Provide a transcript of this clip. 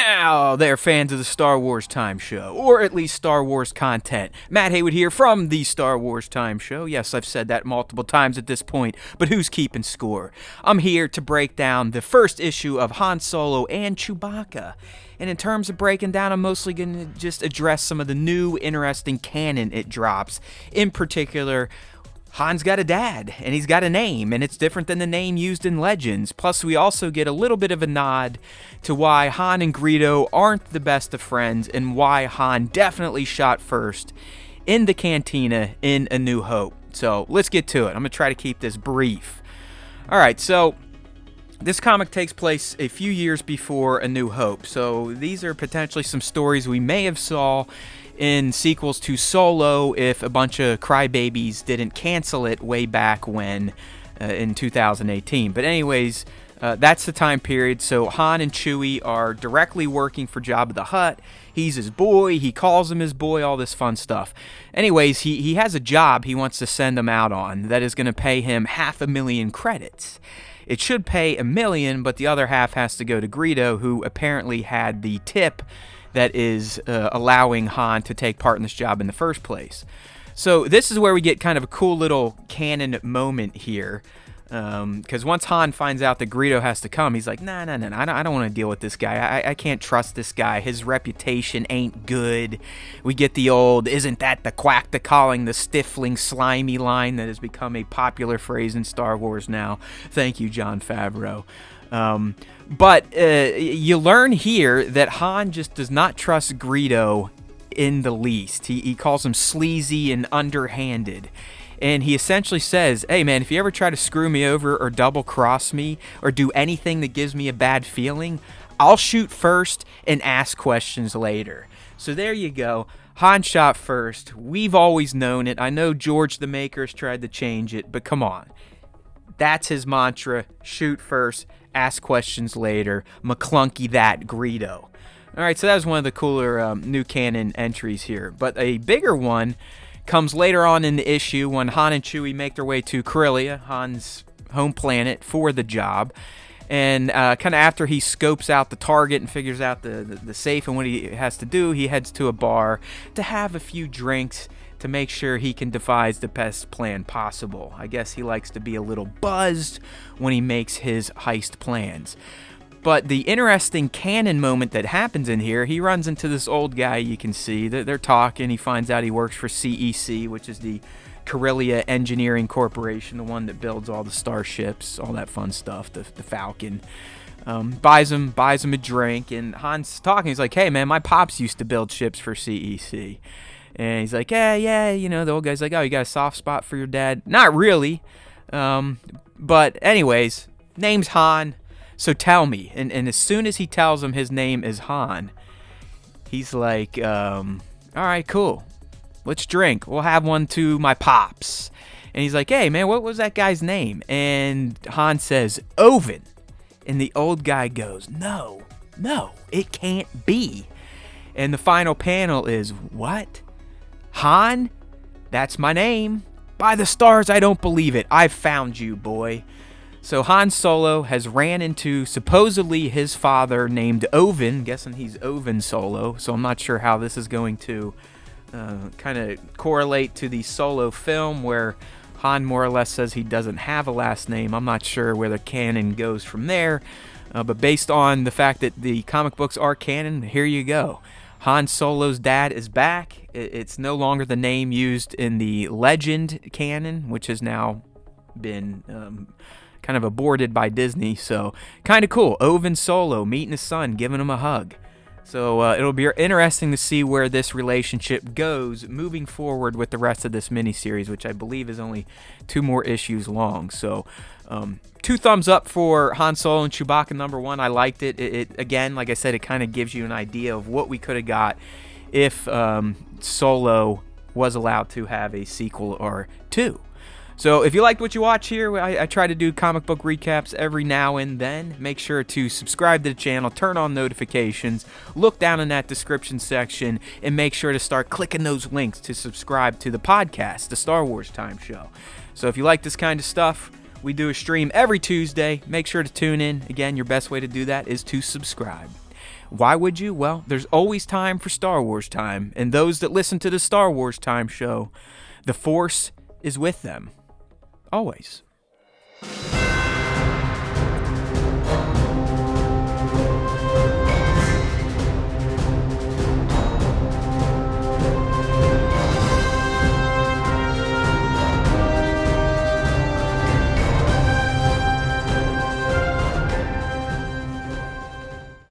Now, they're fans of the Star Wars Time Show, or at least Star Wars content. Matt Haywood here from the Star Wars Time Show. Yes, I've said that multiple times at this point, but who's keeping score? I'm here to break down the first issue of Han Solo and Chewbacca. And in terms of breaking down, I'm mostly going to just address some of the new, interesting canon it drops. In particular, Han's got a dad, and he's got a name, and it's different than the name used in Legends. Plus, we also get a little bit of a nod to why Han and Greedo aren't the best of friends, and why Han definitely shot first in the cantina in A New Hope. So, let's get to it. I'm going to try to keep this brief. Alright, so this comic takes place a few years before A New Hope. So, these are potentially some stories we may have saw in sequels to Solo if a bunch of crybabies didn't cancel it way back when in 2018. But anyways, that's the time period. So Han and Chewie are directly working for Jabba the Hutt. He's his boy. He calls him his boy, all this fun stuff. Anyways, he has a job he wants to send him out on that is going to pay him 500,000 credits. It should pay 1 million, but the other half has to go to Greedo, who apparently had the tip that is allowing Han to take part in this job in the first place. So this is where we get kind of a cool little canon moment here. Because once Han finds out that Greedo has to come, he's like, nah, I don't want to deal with this guy. I can't trust this guy. His reputation ain't good. We get the old, isn't that the quack to calling the stifling, slimy line that has become a popular phrase in Star Wars now. Thank you, Jon Favreau. But you learn here that Han just does not trust Greedo in the least. He calls him sleazy and underhanded. And he essentially says, hey man, if you ever try to screw me over or double cross me or do anything that gives me a bad feeling, I'll shoot first and ask questions later. So there you go. Han shot first. We've always known it. I know George the Maker's tried to change it, but come on. That's his mantra. Shoot first, ask questions later. McClunky that, Greedo. Alright, so that was one of the cooler new canon entries here. But a bigger one comes later on in the issue when Han and Chewie make their way to Corellia, Han's home planet, for the job. And kind of after he scopes out the target and figures out the safe and what he has to do, he heads to a bar to have a few drinks to make sure he can devise the best plan possible. I guess he likes to be a little buzzed when he makes his heist plans. But the interesting canon moment that happens in here, he runs into this old guy you can see. They're talking. He finds out he works for CEC, which is the Corellia Engineering Corporation, the one that builds all the starships, all that fun stuff, the Falcon. Buys him a drink, and Han's talking. He's like, hey man, my pops used to build ships for CEC. And he's like, yeah, you know, the old guy's like, oh, you got a soft spot for your dad? Not really. But anyways, name's Han, so tell me. And as soon as he tells him his name is Han, he's like, all right, cool. Let's drink. We'll have one to my pops. And he's like, hey, man, what was that guy's name? And Han says, Owen. And the old guy goes, no, it can't be. And the final panel is, what? Han? That's my name. By the stars, I don't believe it. I've found you, boy. So Han Solo has ran into supposedly his father named Owen. Guessing he's Owen Solo. So I'm not sure how this is going to kind of correlate to the Solo film where Han more or less says he doesn't have a last name. I'm not sure where the canon goes from there. But based on the fact that the comic books are canon, here you go. Han Solo's dad is back. It's no longer the name used in the Legend canon, which has now been kind of aborted by Disney. So kind of cool. Owen Solo meeting his son, giving him a hug. So it'll be interesting to see where this relationship goes moving forward with the rest of this miniseries, which I believe is only 2 more issues long. So 2 thumbs up for Han Solo and Chewbacca #1. I liked it. It again, like I said, it kind of gives you an idea of what we could have got if Solo was allowed to have a sequel or 2. So if you liked what you watch here, I try to do comic book recaps every now and then. Make sure to subscribe to the channel, turn on notifications, look down in that description section, and make sure to start clicking those links to subscribe to the podcast, the Star Wars Time Show. So if you like this kind of stuff, we do a stream every Tuesday. Make sure to tune in. Again, your best way to do that is to subscribe. Why would you? Well, there's always time for Star Wars time, and those that listen to the Star Wars Time show, the Force is with them. Always.